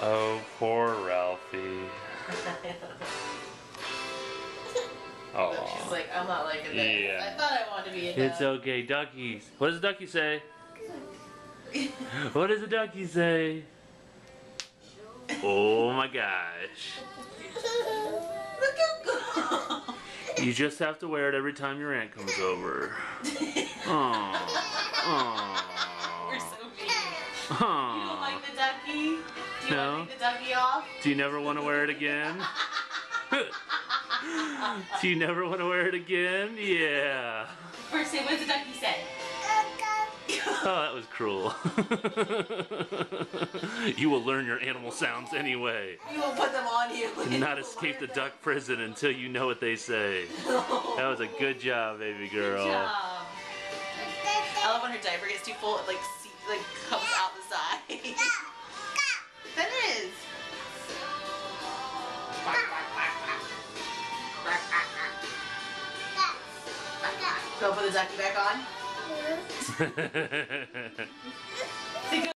Oh, poor Ralphie. But she's like, I'm not liking this. Yeah. I thought I wanted to be a duck. It's okay, duckies. What does the ducky say? What does the ducky say? Oh my gosh. Look how cool. You just have to wear it every time your aunt comes over. Aww. We're Aww. so mean. You don't like Aww. the ducky? Do you No. want to take the ducky off? Do you never want to wear it again? Do you never want to wear it again? Yeah. First, say, what does the ducky say? Oh, that was cruel. You will learn your animal sounds anyway. We will put them on you. Not escape the duck prison until you know what they say. That was a good job, baby girl. Good job. I love when her diaper gets too full, it like comes out the side. That is. Go put the ducky back on.